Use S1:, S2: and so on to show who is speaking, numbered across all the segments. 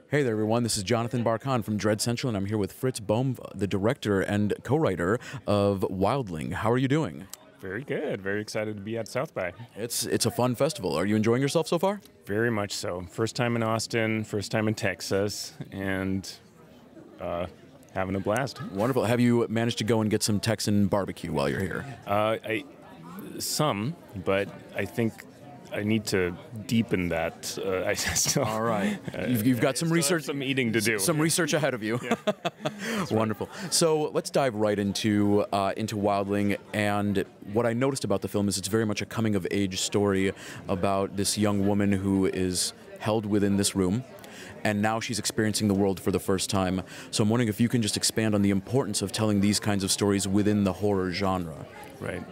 S1: Hey there, everyone. This is Jonathan Barkan from Dread Central, and I'm here with Fritz Böhm, the director and co-writer of Wildling. How are you doing?
S2: Very good. Very excited to be at South by.
S1: It's a fun festival. Are you enjoying yourself so far?
S2: Very much so. First time in Austin, first time in Texas, and having a blast.
S1: Wonderful. Have you managed to go and get some Texan barbecue while you're here?
S2: Some, but I think I need to deepen that. I still.
S1: All right. You've got some research,
S2: some eating to do.
S1: Some research ahead of you.
S2: Yeah.
S1: Wonderful. So let's dive right into Wildling. And what I noticed about the film is it's very much a coming-of-age story about this young woman who is held within this room, and now she's experiencing the world for the first time. So I'm wondering if you can just expand on the importance of telling these kinds of stories within the horror genre.
S2: Right.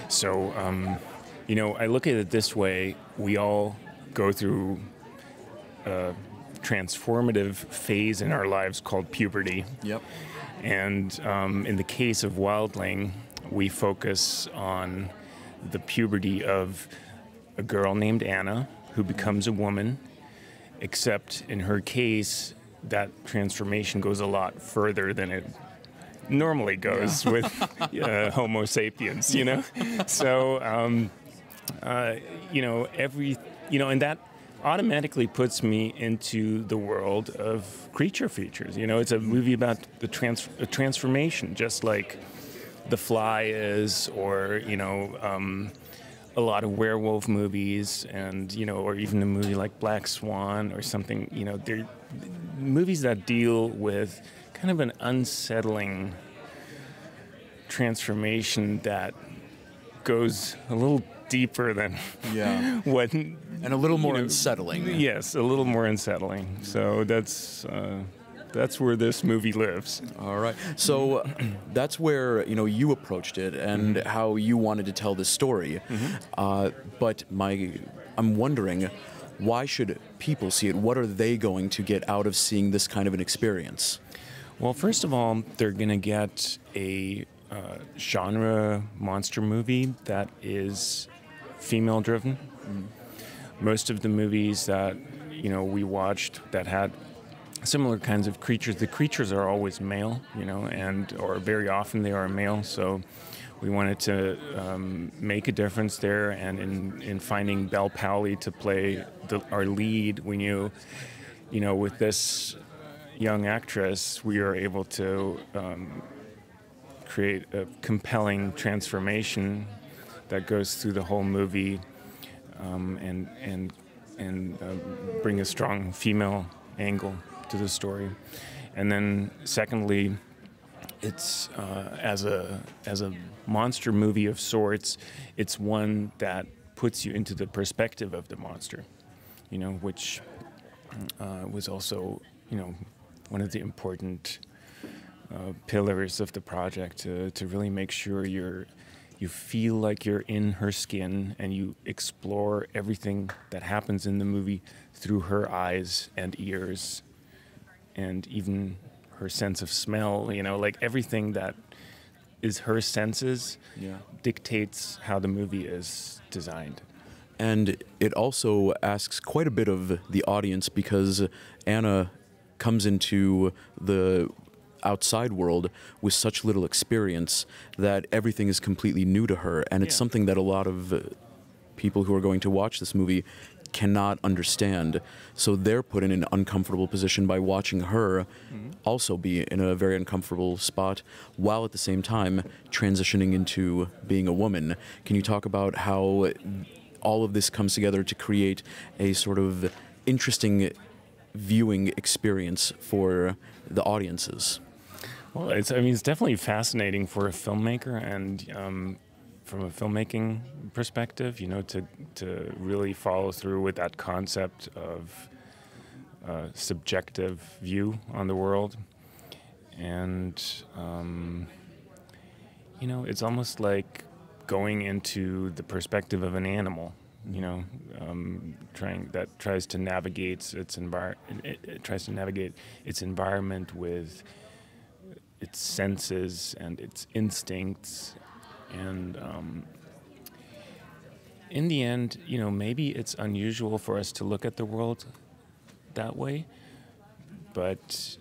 S2: So, you know, I look at it this way. We all go through a transformative phase in our lives called puberty.
S1: Yep.
S2: And in the case of Wildling, we focus on the puberty of a girl named Anna who becomes a woman, except in her case, that transformation goes a lot further than it normally goes with Homo sapiens, you know? So, and that automatically puts me into the world of creature features. You know, it's a movie about the transformation, just like The Fly is, or, you know, a lot of werewolf movies, and, you know, or even a movie like Black Swan or something. You know, they're movies that deal with kind of an unsettling transformation that goes a little deeper than what,
S1: and a little more unsettling.
S2: Yes, a little more unsettling. So that's where this movie lives.
S1: All right. So that's where you approached it and how you wanted to tell this story. But I'm wondering, why should people see it? What are they going to get out of seeing this kind of an experience?
S2: Well, first of all, they're going to get a genre monster movie that is female-driven. Most of the movies that we watched that had similar kinds of creatures, the creatures are always male, or very often they are male. So we wanted to make a difference there, and in finding Bel Powley to play our lead, we knew, with this young actress, we are able to create a compelling transformation that goes through the whole movie, and bring a strong female angle to the story. And then secondly, it's as a monster movie of sorts, it's one that puts you into the perspective of the monster, which was also one of the important pillars of the project, to really make sure you feel like you're in her skin and you explore everything that happens in the movie through her eyes and ears and even her sense of smell, like everything that is her senses dictates how the movie is designed.
S1: And it also asks quite a bit of the audience, because Anna comes into the outside world with such little experience that everything is completely new to her, and it's something that a lot of people who are going to watch this movie cannot understand. So they're put in an uncomfortable position by watching her also be in a very uncomfortable spot, while at the same time transitioning into being a woman. Can you talk about how all of this comes together to create a sort of interesting viewing experience for the audiences?
S2: Well, it's definitely fascinating for a filmmaker, and from a filmmaking perspective, to really follow through with that concept of subjective view on the world. And, it's almost like going into the perspective of an animal, tries to navigate its environment with its senses and its instincts, and in the end, maybe it's unusual for us to look at the world that way, but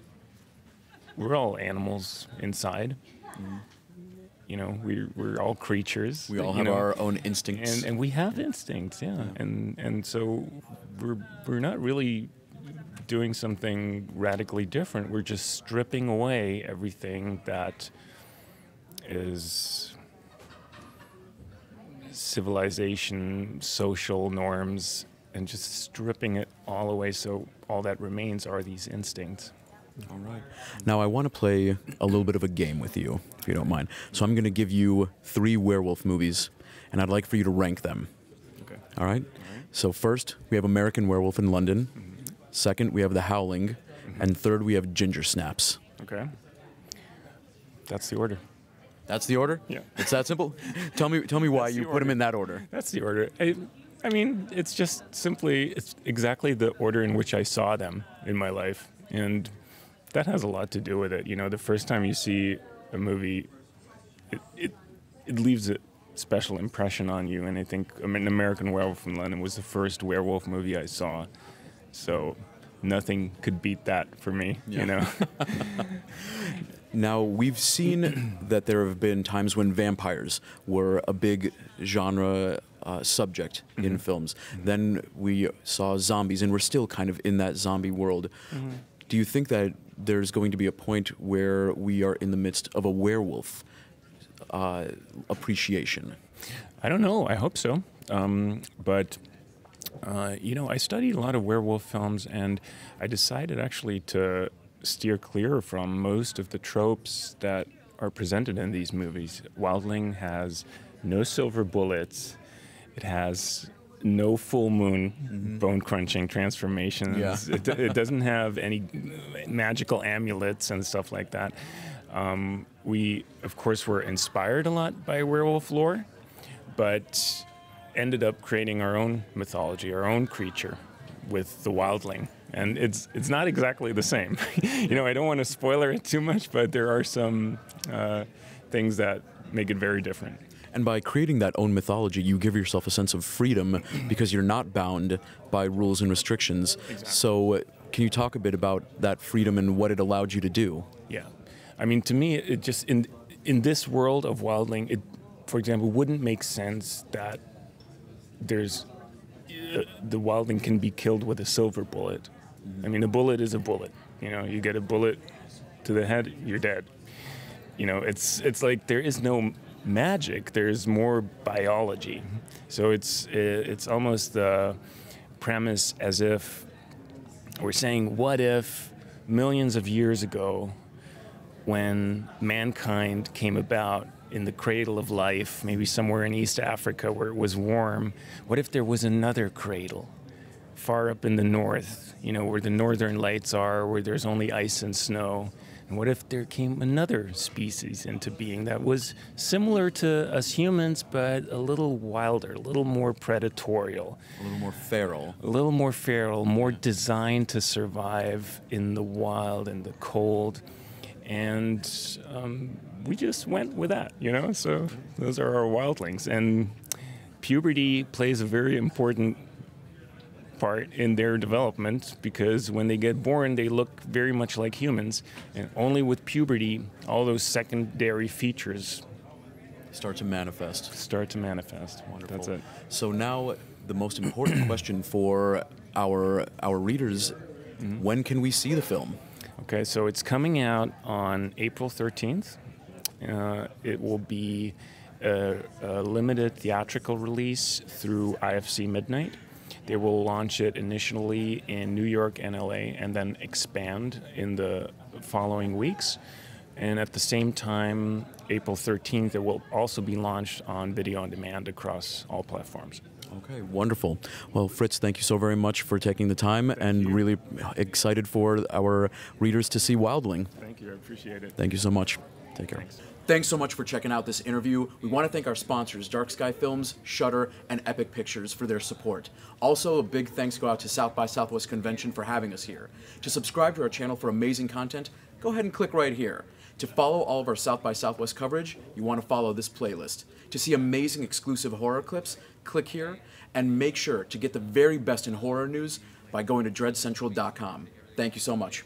S2: we're all animals inside. You know, we're all creatures.
S1: We all have our own instincts.
S2: And we have instincts, yeah. And so we're not really doing something radically different. We're just stripping away everything that is civilization, social norms, and just stripping it all away, so all that remains are these instincts.
S1: All right. Now I want to play a little bit of a game with you, if you don't mind. So I'm going to give you 3 werewolf movies, and I'd like for you to rank them.
S2: Okay.
S1: All right? So first, we have American Werewolf in London. Second, we have The Howling. And third, we have Ginger Snaps.
S2: Okay. That's the order.
S1: That's the order?
S2: Yeah.
S1: It's that simple? Tell me why you put them in that order.
S2: That's the order. I mean, it's just simply, it's exactly the order in which I saw them in my life. And that has a lot to do with it. You know, the first time you see a movie, it leaves a special impression on you. And I think American Werewolf in London was the first werewolf movie I saw. So nothing could beat that for me, you know.
S1: Now, we've seen that there have been times when vampires were a big genre subject in films. Then we saw zombies, and we're still kind of in that zombie world. Do you think that there's going to be a point where we are in the midst of a werewolf appreciation?
S2: I don't know. I hope so. But you know, I studied a lot of werewolf films, and I decided actually to steer clear from most of the tropes that are presented in these movies. Wildling has no silver bullets. It has no full moon bone-crunching transformations.
S1: Yeah.
S2: It doesn't have any magical amulets and stuff like that. We, of course, were inspired a lot by werewolf lore, but ended up creating our own mythology, our own creature with the Wildling. And it's not exactly the same. You know, I don't want to spoiler it too much, but there are some things that make it very different.
S1: And by creating that own mythology, you give yourself a sense of freedom because you're not bound by rules and restrictions.
S2: Exactly.
S1: So can you talk a bit about that freedom and what it allowed you to do?
S2: Yeah. I mean, to me, it just, in this world of Wildling, it, for example, wouldn't make sense that there's, the Wildling can be killed with a silver bullet. I mean, a bullet is a bullet. You know, you get a bullet to the head, you're dead. You know, it's like there is no magic. There's more biology. So it's almost the premise as if we're saying, what if millions of years ago, when mankind came about in the cradle of life, maybe somewhere in East Africa where it was warm, what if there was another cradle far up in the north, you know, where the northern lights are, where there's only ice and snow? And what if there came another species into being that was similar to us humans, but a little wilder, a little more predatorial?
S1: A little more feral.
S2: A little more feral, more designed to survive in the wild and the cold. And we just went with that, you know? So those are our wildlings. And puberty plays a very important part in their development, because when they get born, they look very much like humans. And only with puberty, all those secondary features
S1: Start to manifest.
S2: Wonderful. That's it.
S1: So now the most important question for our readers, when can we see the film?
S2: Okay, so it's coming out on April 13th. It will be a limited theatrical release through IFC Midnight. They will launch it initially in New York and LA and then expand in the following weeks. And at the same time, April 13th, it will also be launched on video on demand across all platforms.
S1: Okay, wonderful. Well, Fritz, thank you so very much for taking the time, and really excited for our readers to see Wildling.
S2: Thank you, I appreciate it.
S1: Thank you so much. Take care. Thanks so much for checking out this interview. We want to thank our sponsors, Dark Sky Films, Shudder, and Epic Pictures, for their support. Also, a big thanks go out to South by Southwest Convention for having us here. To subscribe to our channel for amazing content, go ahead and click right here. To follow all of our South by Southwest coverage, you want to follow this playlist. To see amazing exclusive horror clips, click here, and make sure to get the very best in horror news by going to dreadcentral.com. Thank you so much.